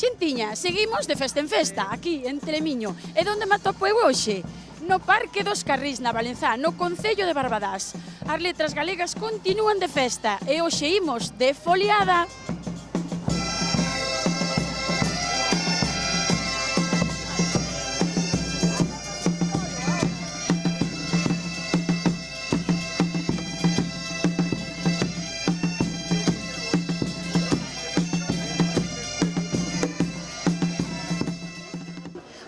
Xentiña, seguimos de festa en festa, aquí, en Tremiño. E onde me atopo eu hoxe? No Parque dos Carrís, na Valenzá, no Concello de Barbadás. As letras galegas continúan de festa e hoxe imos de foliada.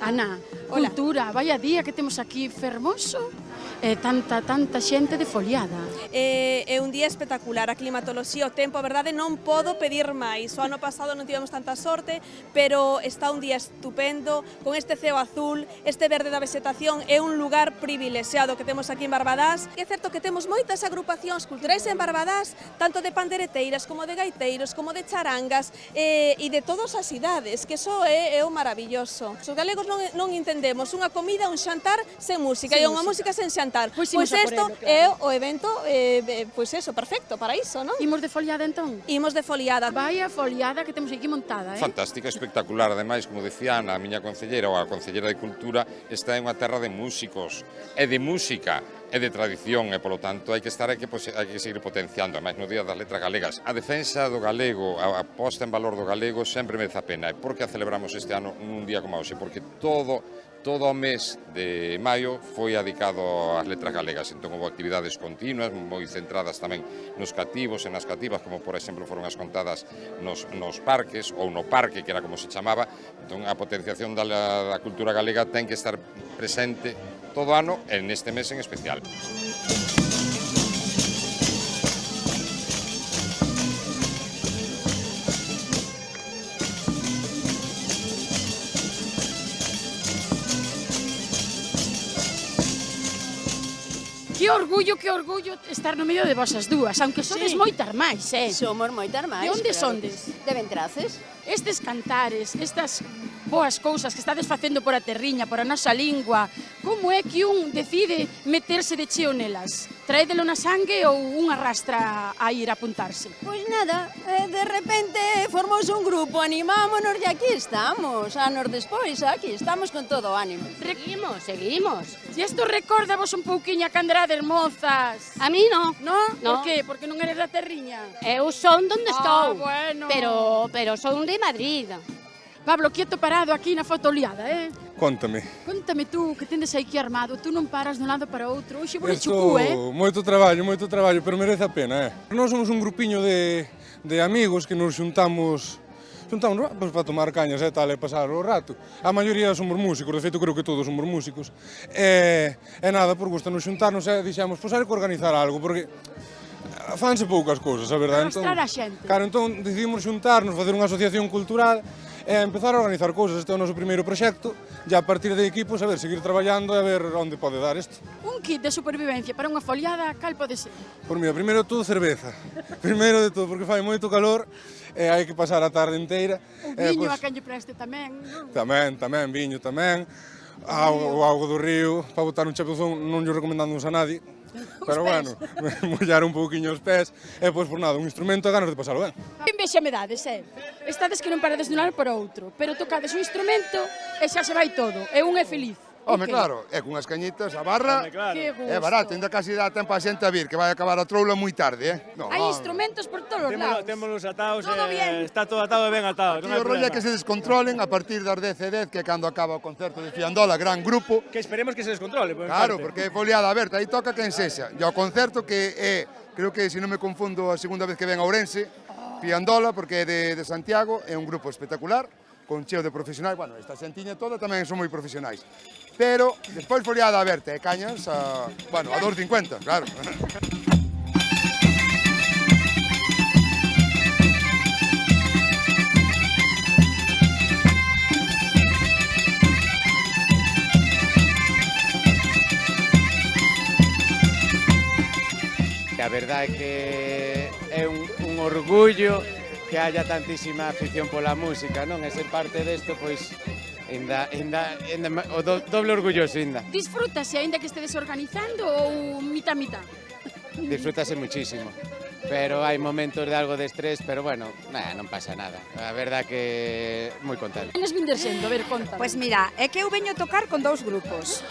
Ana, Hola. cultura, vaya día que temos aquí fermoso e tanta xente de foliada. É un día espectacular, a climatoloxía, o tempo, a verdade, non podo pedir máis. O ano pasado non tivemos tanta sorte, pero está un día estupendo, con este ceo azul, este verde da vegetación, é un lugar privilexiado que temos aquí en Barbadás. É certo que temos moitas agrupacións culturais en Barbadás, tanto de pandereteiras, como de gaiteiros, como de charangas, e de todas as idades, que iso é o maravilloso. Os galegos non entendemos unha comida, un xantar sen música, e unha música sen xantar. Pois Pois imos a por isto ello, é claro. o evento, pois eso, perfecto para iso, non? Imos de foliada entón? Imos de foliada. Vaya foliada que temos aquí montada, Fantástica, espectacular, ademais, como decía Ana, a miña concelleira ou a concelleira de Cultura, esta é unha terra de músicos, e de música, e de tradición, e polo tanto hai que seguir potenciando, ademais no Día das Letras Galegas. A defensa do galego, a posta en valor do galego sempre merece a pena. E por que a celebramos este ano nun día como hoxe? Porque todo o mes de maio foi dedicado ás letras galegas, entón houve actividades continuas, moi centradas tamén nos cativos e nas cativas, como por exemplo foron as contadas nos parques, ou no parque, que era como se chamaba. Entón a potenciación da cultura galega ten que estar presente todo ano e neste mes en especial. Que orgullo estar no medio de vosas dúas, aunque sodes moitas máis, Somos moitas máis. De onde claro sondes? que sí. De Ventraces. Estes cantares, estas boas cousas que estades facendo por a terriña, por a nosa lingua, como é que un decide meterse de cheo nelas? Traédelo na sangue ou un arrastra a ir a apuntarse? Pois nada, de repente formos un grupo, animámonos e aquí estamos. Anos despois, aquí estamos con todo o ánimo. Seguimos. E isto recórdavos un pouquiño a cando erades mozas? A mí no. No? Por No. qué? Porque non eres da terriña? Eu son donde estou. Bueno. Pero son de Madrid. Pablo, quieto parado aquí na foto liada, Contame. Contame tú, que tendes aquí armado, tú non paras dun lado para outro. Hoxe vole chucú, Moito traballo, pero merece a pena, Nós somos un grupiño de amigos que nos juntamos pues, para tomar cañas e tal, e pasar o rato. A maioría somos músicos, de feito creo que todos somos músicos. E nada, por gusto nos xuntarnos e dixemos, pois hai que organizar algo, porque fanse poucas cousas, a verdade. Arrastrar a xente. Claro, entón decidimos xuntarnos, facer unha asociación cultural e empezar a organizar cousas. Este é o noso primeiro proxecto, e a partir de equipos, a ver, seguir traballando e a ver onde pode dar isto. Un kit de supervivencia para unha foliada, cal pode ser? Por mí, primeiro de todo, cerveza. Primeiro de todo, porque fai moito calor e hai que pasar a tarde inteira. O viño a quen lle preste tamén, non? Tamén, viño tamén. O auga do río, para botar un chapuzón non lle recomendamos a nadie. Pero bueno, mollar un pouquiño os pés e pois por nada, un instrumento e ganas de pasalo ben. Que envexa me dades, Estades que non parades de un lado para outro, pero tocades un instrumento e xa se vai todo, e un é feliz. Home, Ok. claro, e con as cañitas, a barra, Que gusto. é barato, ainda casi dá tempo a xente a vir, que vai acabar a troula moi tarde, No, Hai instrumentos por todos os lados. Témolos atados, Todo bien. está todo atado e ben atado. Aquí o rollo é que se descontrolen a partir das 10:10, que é cando acaba o concerto de Fiandola, gran grupo. Que esperemos que se descontrole. Claro, porque é foliada aberta, aí toca quen sexa. E o concerto que é, creo que se non me confundo, a segunda vez que ven a Ourense, Fiandola, porque é de Santiago, é un grupo espectacular, con cheo de profesionais, bueno, esta xentiña toda tamén son moi profesionais. Pero, despois foliada aberta e cañas, a 2,50, claro. A verdade é que é un orgullo que haya tantísima afición pola música, non? E ser parte desto, pois, o doble orgulloso, ainda. Disfrútase, aínda que estedes organizando ou mitad? Disfrútase muchísimo. pero hai momentos de algo de estrés, pero bueno, non pasa nada. A verdad que moi contento. Quenes vinder sendo? A ver, conta. Pois mira, é que eu veño tocar con dous grupos.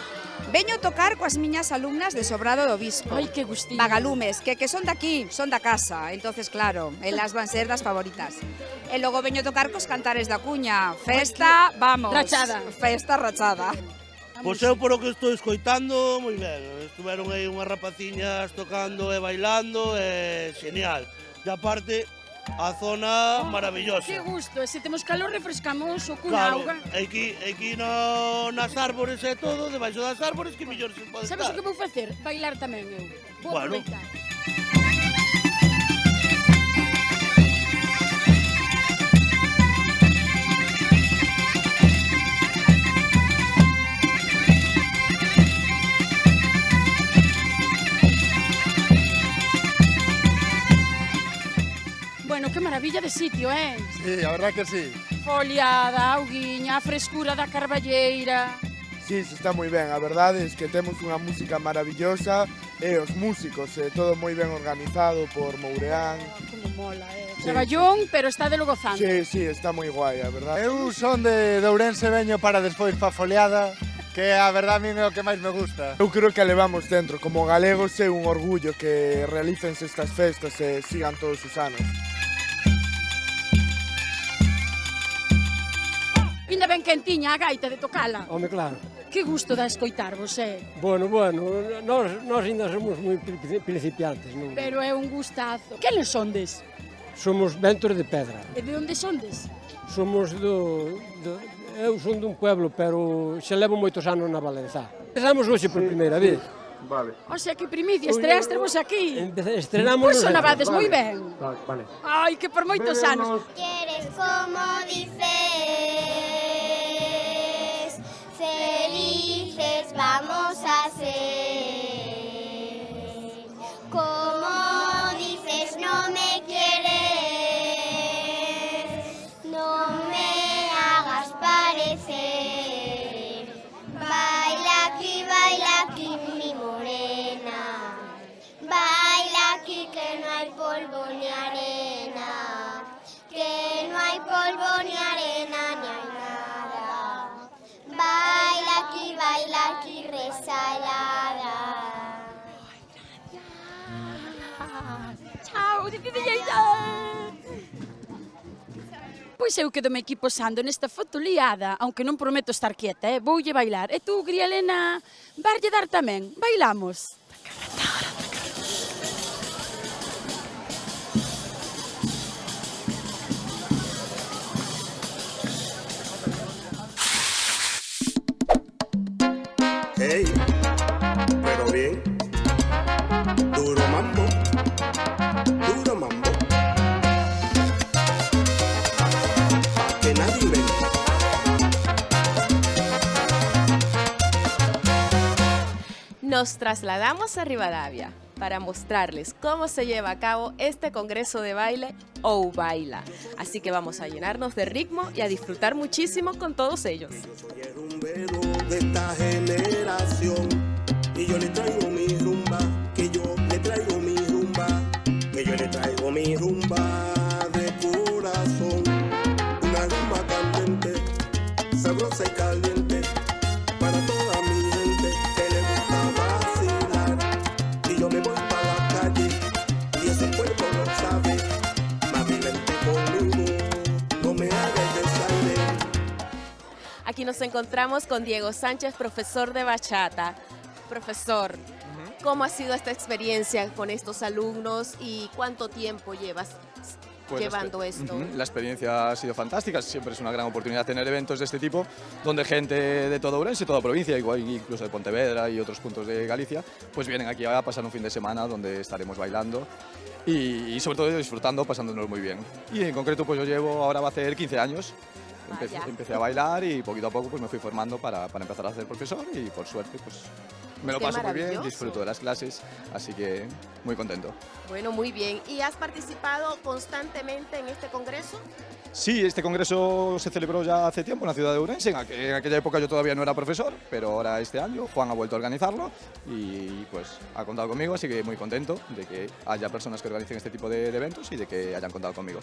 Veño tocar coas miñas alumnas de Sobrado do Obispo. Ai, que gustinho. Vagalumes, que son daqui, son da casa. Entonces, claro, elas van ser das favoritas. E logo veño tocar cos Cantares da Cuña. Festa, vamos. Rachada. Festa rachada. Pois eu, por o que estou escoitando, moi ben. Estuveron aí unhas rapaciñas tocando e bailando, e genial. E aparte, a zona maravillosa. Que gusto, e se temos calor refrescamos o cun Claro, auga. aquí nas árbores e todo, debaixo das árbores, que mellor se pode Sabes o estar. que vou facer? Bailar tamén eu. Vou Bueno. aproveitar. Bueno, que maravilla de sitio, Sí, a verdad que sí. Foliada, auguiña, a frescura da carballeira. Sí, se está moi ben, a verdade é que temos unha música maravillosa e os músicos, todo moi ben organizado por Moureán. Como mola, Sí, Traballón, pero está de lo gozando. Sí, está moi guai, a verdade. Eu son de Ourense, veño para despois pa foliada, que a verdade a mí é o que máis me gusta. Eu creo que a levamos dentro, como galegos é un orgullo que realícense estas festas e sigan todos os anos. Ainda ben quentiña a gaita de tocala. Home, claro. Que gusto dá escoitarvos, Bueno, nós ainda somos moi principiantes, non? Pero é un gustazo. Quenes sondes? Somos ventos de pedra. E de onde sondes? Somos eu son dun pueblo, pero xa levo moitos anos na Valenzá. Empezamos hoxe por primeira vez. Vale. O sea, que primicia, estreástevos aquí. Estrenamos... Pois sonabades moi ben. Vale. Ai, que por moitos anos. Quieres como dices, felices vamos a ser. Como dices no me quieres, no me hagas parecer. Baila aquí mi morena, baila aquí que no hay polvo ni arena, que no hay polvo ni arena ni hay nada. Baila aquí resalada. Chao, despedideira. Pois eu quedo-me aquí posando nesta fotoliada, aunque non prometo estar quieta, voulle bailar. E tú, Grialena, varlle dar tamén. Bailamos. Hey, pero bien. Duro mambo. Duro mambo. Que nadie ve. Nos trasladamos a Rivadavia para mostrarles cómo se lleva a cabo este congreso de baile Ou Baila. Así que vamos a llenarnos de ritmo y a disfrutar muchísimo con todos ellos. De esta generación, y yo le traigo mi rumba, que yo le traigo mi rumba, que yo le traigo mi rumba de corazón. Una rumba candente, sabrosa y caliente, para toda mi gente que le gusta vacilar. Y yo me voy para la calle, y ese cuerpo lo sabe. Mami, vente conmigo, no me hagas desaire. Aquí nos encontramos con Diego Sánchez, profesor de bachata. Profesor, ¿cómo ha sido esta experiencia con estos alumnos y cuánto tiempo llevas llevando esto? La experiencia ha sido fantástica, siempre es una gran oportunidad tener eventos de este tipo, donde gente de toda Ourense, toda provincia, igual incluso de Pontevedra y otros puntos de Galicia, pues vienen aquí a pasar un fin de semana donde estaremos bailando y sobre todo disfrutando, pasándonos muy bien. Y en concreto pues ahora va a hacer 15 años. Empecé a bailar y poquito a poco pues me fui formando para empezar a ser profesor y por suerte pues me lo paso muy bien, disfruto de las clases, así que muy contento. Bueno, muy bien. ¿Y has participado constantemente en este congreso? Sí, este congreso se celebró ya hace tiempo en la ciudad de Ourense. En aquella época yo todavía no era profesor, pero ahora este año Juan ha vuelto a organizarlo y pues ha contado conmigo, así que muy contento de que haya personas que organicen este tipo de eventos y de que hayan contado conmigo.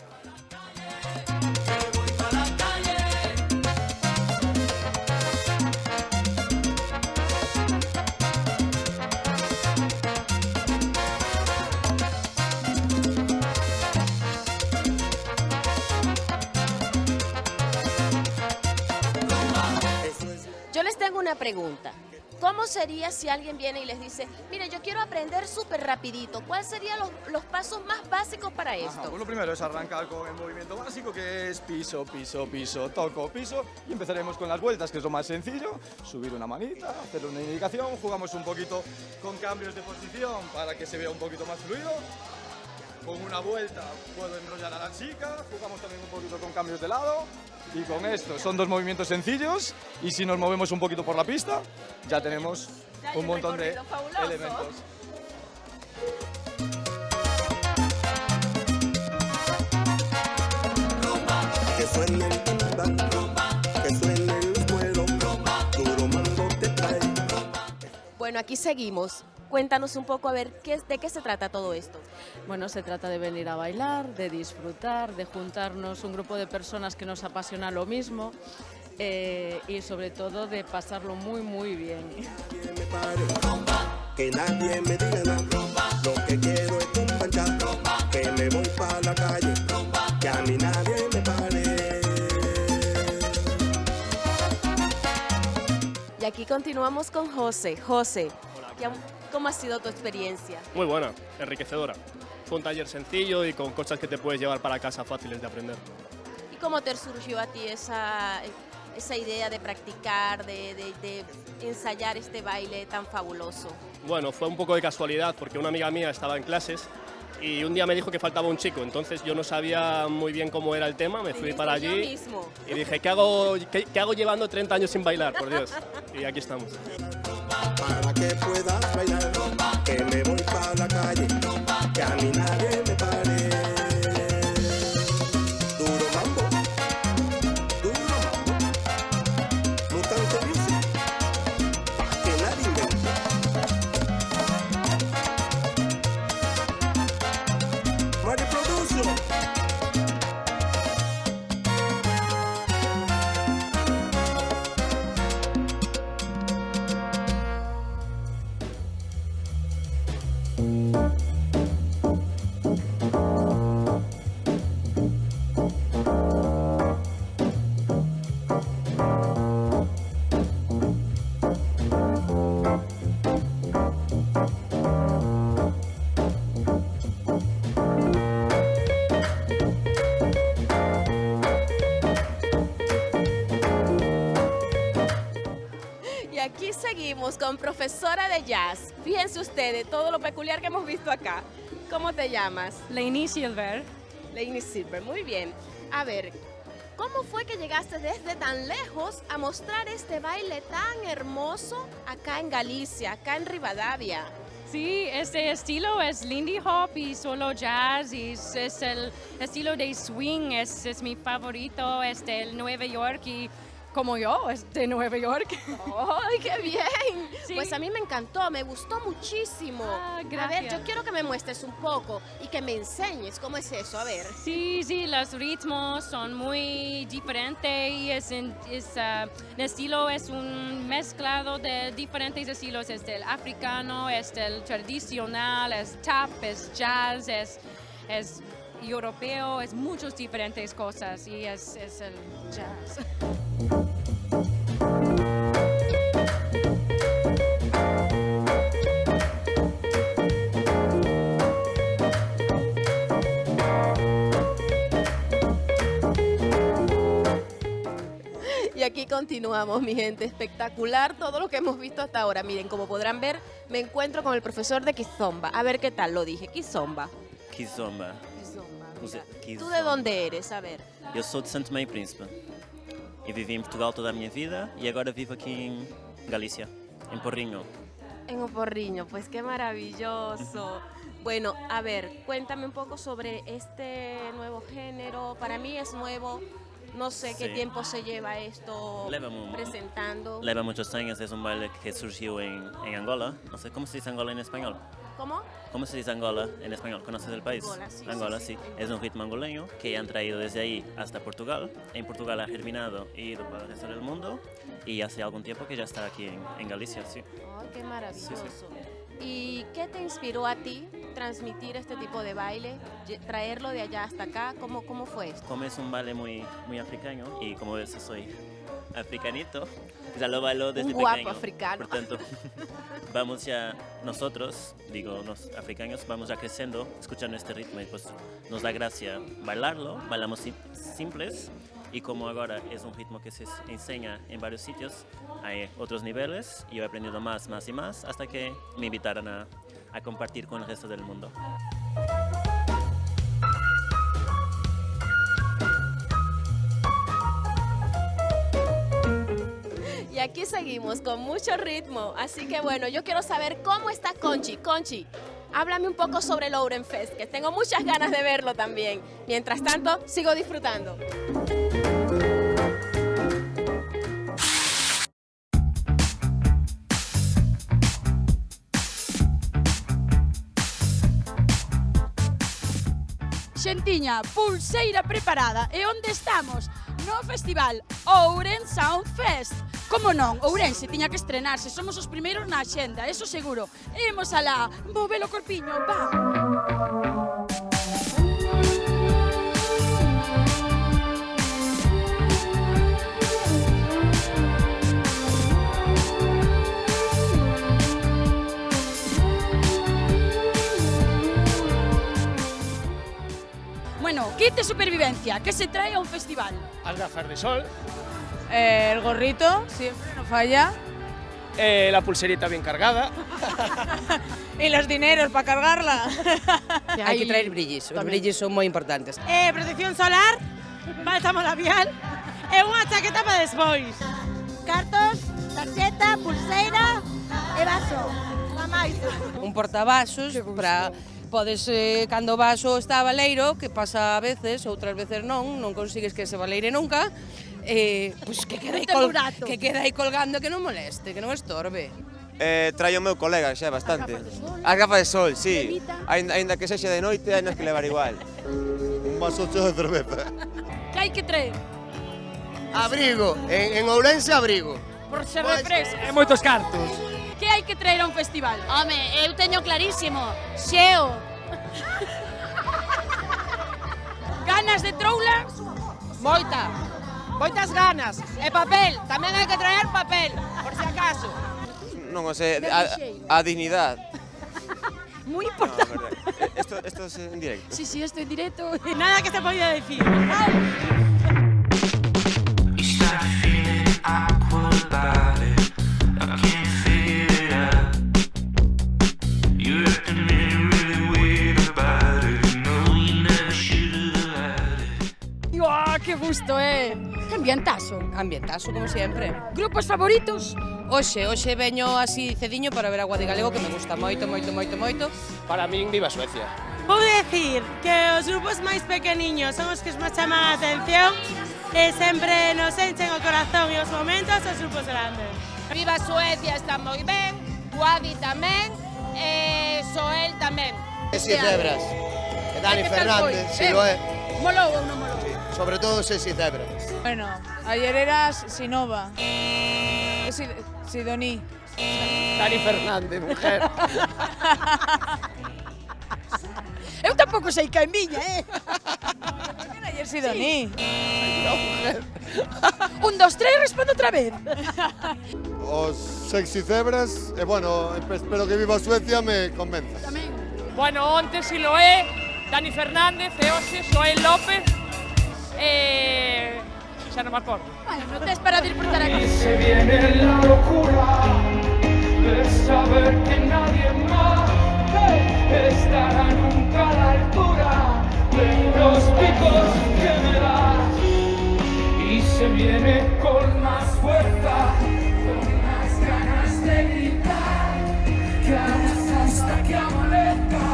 Yo les tengo una pregunta. ¿Cómo sería si alguien viene y les dice, mire, yo quiero aprender súper rapidito? ¿Cuáles serían los pasos más básicos para esto? Pues lo primero es arrancar con el movimiento básico, que es piso, piso, piso, toco, piso, y empezaremos con las vueltas, que es lo más sencillo, subir una manita, hacer una indicación, jugamos un poquito con cambios de posición para que se vea un poquito más fluido. Con una vuelta puedo enrollar a la chica, jugamos también un poquito con cambios de lado. Y con esto son dos movimientos sencillos y si nos movemos un poquito por la pista ya tenemos un montón de elementos. Que suene el timbal, que suenen los cueros, duro mambo te trae. Bueno, aquí seguimos. Cuéntanos un poco, a ver, ¿de qué se trata todo esto? Bueno, se trata de venir a bailar, de disfrutar, de juntarnos un grupo de personas que nos apasiona lo mismo y sobre todo de pasarlo muy, muy bien. Que nadie me diga nada, lo que quiero es tumbanchar, que me voy para la calle, que a mí nadie me pare. Y aquí continuamos con José. José, ¿cómo ha sido tu experiencia? Muy buena, enriquecedora. Fue un taller sencillo y con cosas que te puedes llevar para casa fáciles de aprender. ¿Y cómo te surgió a ti esa idea de practicar, de ensayar este baile tan fabuloso? Bueno, fue un poco de casualidad porque una amiga mía estaba en clases y un día me dijo que faltaba un chico, entonces yo no sabía muy bien cómo era el tema, me fui para allí y dije, ¿qué hago llevando 30 años sin bailar, por Dios? Y aquí estamos. Para que puedas bailar, que me voy para la calle, que a mí nadie me pare. Duro mambo, mutante music, pa' que nadie invente. Mari Production. Y aquí seguimos con profesora de jazz. Fíjense ustedes todo lo peculiar que hemos visto acá. ¿Cómo te llamas? Lainey Silver. Lainey Silver, muy bien. A ver, ¿cómo fue que llegaste desde tan lejos a mostrar este baile tan hermoso acá en Galicia, acá en Rivadavia? Sí, este estilo es Lindy Hop y solo jazz y es el estilo de swing, es mi favorito, es del Nueva York y como yo, es de Nueva York. ¡Ay, qué bien! Sí. Pues a mí me encantó, me gustó muchísimo. A ver, gracias. yo quiero que me muestres un poco y que me enseñes cómo es eso, a ver. Sí, los ritmos son muy diferentes y el estilo es un mezclado de diferentes estilos, es del africano, es del tradicional, es tap, es jazz, es europeo, es muchas diferentes cosas y es el jazz. Y aquí continuamos, mi gente, espectacular todo lo que hemos visto hasta ahora. Miren, como podrán ver, me encuentro con el profesor de Kizomba. A ver qué tal lo dije, Kizomba. Kizomba. ¿Tú de dónde eres? A ver. Eu sou de Santo Meio Príncipe e vivi em Portugal toda a minha vida e agora vivo aqui em Galícia, em Porriño. En Oporriño, pues qué maravilloso. Bueno, a ver, cuéntame un poco sobre este nuevo género. Para mí es nuevo, no sé qué Sí. tiempo se lleva esto Lleva presentando. Lleva muchos años, es un baile que surgió en Angola. No sé, ¿cómo se dice Angola en español? ¿Cómo? ¿Cómo se dice Angola en español? ¿Conoces el país? Angola, sí, Angola, sí, sí. sí. Es un ritmo angoleño que han traído desde ahí hasta Portugal. En Portugal ha germinado y ido para el resto del mundo. Y hace algún tiempo que ya está aquí en Galicia, sí. Ay, qué maravilloso. Sí, ¿Y qué te inspiró a ti transmitir este tipo de baile, traerlo de allá hasta acá? ¿Cómo fue esto? Como es un baile muy africano y como ves soy africanito, ya lo bailo desde Un guapo pequeño. africano. Por tanto, vamos ya nosotros, digo, los africanos, vamos ya creciendo, escuchando este ritmo y pues nos da gracia bailarlo, bailamos simples y como ahora es un ritmo que se enseña en varios sitios, hay otros niveles y yo he aprendido más y más hasta que me invitaron a compartir con el resto del mundo. Y aquí seguimos con mucho ritmo, así que bueno, yo quiero saber cómo está Conchi. Conchi, háblame un poco sobre el Ouren Fest, que tengo muchas ganas de verlo también. Mientras tanto, sigo disfrutando. Xentiña, pulseira preparada. E onde estamos? No festival Ouren Sound Fest. Como non, Ourense tiña que estrenarse, somos os primeiros na axenda, eso seguro. Imos alá, move o corpiño, va. Bueno, kit de supervivencia, que se trae a un festival. Las gafas de sol, El gorrito, siempre no falla. la pulserita bien cargada. Y los dineros para cargarla. Hay que traer brillis, os brillis son moi importantes. Protección solar, bálsamo labial e unha chaqueta para despois. Cartos, tarxeta, pulseira e vaso. Nada máis. Un portavasos para podes, cando vas ao está baleiro, que pasa a veces, outras veces non consigues que se baleire nunca, pois que queda aí colgando que non moleste, que non estorbe. Trai o meu colega xa bastante. As gafas de sol, sí. Ainda que sexa de noite, hai que levar igual. Un vaso cheo de cerveza. Que hai que traer? Abrigo, en Ourense abrigo. Por ser refresco. E moitos cartos. Que hai que traer a un festival? Home, eu teño clarísimo, xeo. Ganas de troula? Moitas ganas. E papel, tamén hai que traer papel, por si acaso. Non o sei, a dignidade. Muy importante. Esto es en directo. Sí, sí, esto en directo. Nada que se podía decir. ¡Qué gusto, Que ambientazo. Ambientazo, como sempre. Grupos favoritos? Hoxe veño así cediño para ver a Guadi Galego, que me gusta moito. Para min, viva Suecia. Vou decir que os grupos máis pequeniños son os que máis chaman a atención e sempre nos enchen o corazón e os momentos os grupos grandes. Viva Suecia está moi ben, Guadi tamén e Soel tamén. Ceci Cebras. E Dani Fernández, si lo é. Molou ou non molou? Sobre todo Ceci Cebras. Bueno, ayer eras Sinova. Sidoní. Dani Fernández, mujer. Eu tampouco sei que en viña, Ayer Sidoní. Un, dos, tres, respondo outra vez. Os Sexy Cebras, e bueno, espero que viva Suecia me convenza. Bueno, onte Siloé, Dani Fernández e hoxe Soel López xa non me acordo. Bueno, non tes para disfrutar aquí. Se viene la locura de saber que nadie más estará nunca a la altura de los picos que me das. Y se viene con más fuerza, con más ganas de gritar, que hasta que amanezca,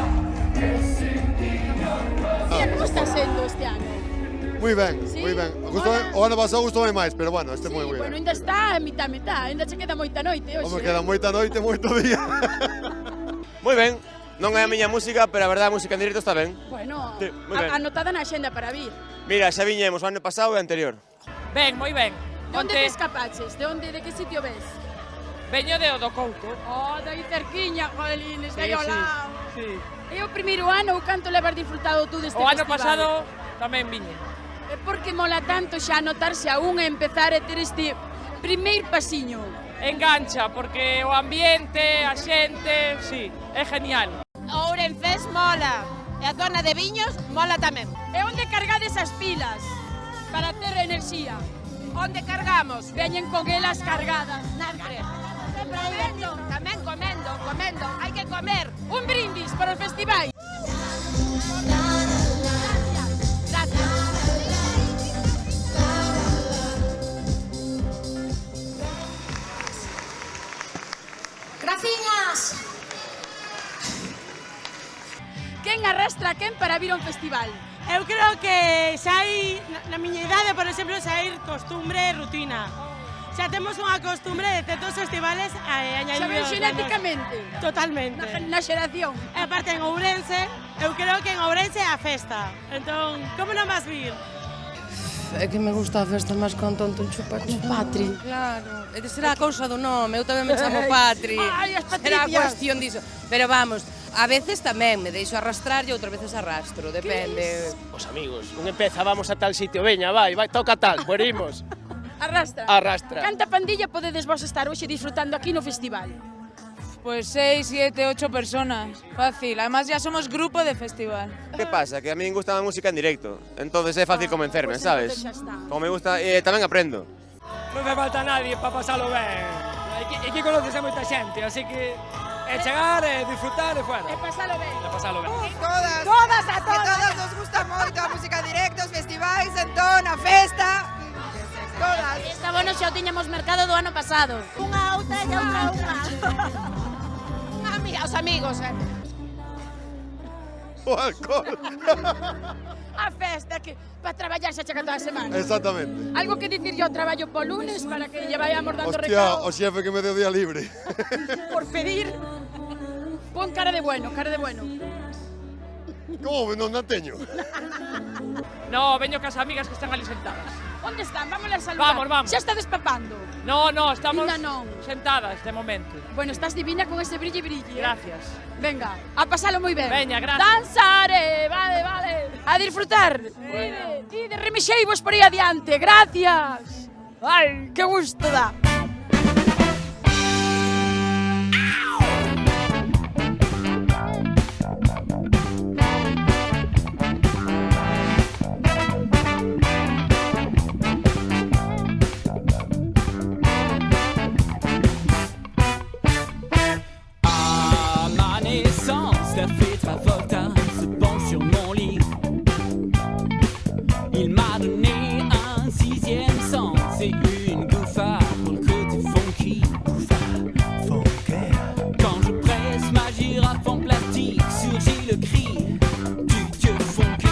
que sin ti no puedo. ¿Cómo está sendo este ano? Moi ben, Sí? moi ben. Mola. O ano pasado gustoume máis, pero bueno, este moi Bueno, ben. ainda está mitad, ainda che queda moita noite hoxe. Home, queda moita noite, moito día. Moi ben, non é a miña música, pero a verdade a música en directo está ben. Bueno, Sí, moi ben. anotada na xenda para vir. Mira, xa viñemos o ano pasado e anterior. Ben, moi ben. De onde te escapaches? De que sitio ves? Veño de Odocouto. Oh, de aí cerquiña, jodelines, de aí ao sí, lado. sí. É o primeiro ano ou canto levas disfrutado tú deste O ano festival? pasado tamén viñe. É porque mola tanto xa notarse a un e empezar a ter este primeiro pasiño. Engancha, porque o ambiente, a xente, sí, é genial. Ourenfés mola. E a zona de Viños mola tamén. E onde cargades as pilas para ter enerxía? Onde cargamos? Veñen con elas cargadas. Sempre. Tamén comendo. Hai que comer. Un brindis para o festival. Graciñas! Quen arrastra a quen para vir a un festival? Eu creo que xa hai, na miña idade, por exemplo, xa hai costumbre e rutina. Xa temos unha costumbre de certos festivales añadidos. Xa ven xenéticamente? Totalmente. Na xeración. E aparte en Ourense, eu creo que en Ourense é a festa. Entón, como non vas vir? É que me gusta a festa máis con tonto un chupachu. Patri. Claro, é que será a cousa do nome, eu tamén me chamo Patri. Ai, as Será a Patricias. cuestión diso. Pero vamos, a veces tamén me deixo arrastrar e outras veces arrastro, depende. Os amigos, un empeza, vamos a tal sitio, veña, vai, toca tal, venimos. Arrastra. Arrastra. Canta pandilla podedes vos estar hoxe disfrutando aquí no festival? Pues 6, 7, 8 personas. Fácil. Además ya somos grupo de festival. Que pasa? Que a mí me gusta a música en directo, entonces é fácil convencerme, pues sabes? entonces xa está. Como me gusta, e tamén aprendo. Non me falta nadie para pasalo ben. E que conoces a moita xente, así que é chegar, e disfrutar e fuera. E pasalo ben. E pasalo ben. Todas. Todas a Que todas nos gusta moito a música en directo, os festivais, entón, a festa. Todas. Esta bono xa o tiñamos mercado do ano pasado. Unha outra e outra unha. Os amigos, O alcohol. A festa que para traballar xa chega toda a semana. Exactamente. Algo que dicir yo traballo po lunes para que lle vayamos dando Hostia, recado o xefe que me deu día libre. por pedir. Pon cara de bueno, cara de bueno. Como non teño? No, veño cas amigas que están ali sentadas. Onde están? Vamos a saludar. Vamos. Xa está despapando. No, estamos Ainda non. sentadas de momento. Bueno, estás divina con ese brilli. Gracias. Venga, a pasalo moi ben. Veña, gracias. Danzare, vale. A disfrutar. Ide, remixeivos por aí adiante. Gracias. Ai, que gusto dá. À ma naissance, la fée Travolta se penche sur mon lit. Il m'a donné un 6e sens et une gouffa pour le côté funky. Quand je presse ma girafe en plastique, surgit le cri du dieu funky.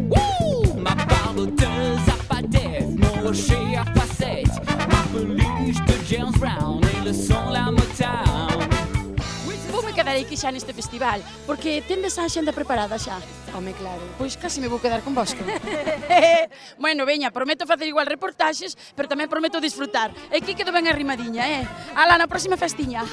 Wouh! Ma barboteuse à pattes, mon rocher à facettes, ma peluche de James Brown et le son la Motown. Voume quedar aquí xa neste festival, porque tendes a xenda preparada xa. Home, claro. Pois casi me vou quedar con vos. Bueno, veña, prometo facer igual reportaxes, pero tamén prometo disfrutar. E aquí quedo ben arrimadiña, Ala, na próxima festiña.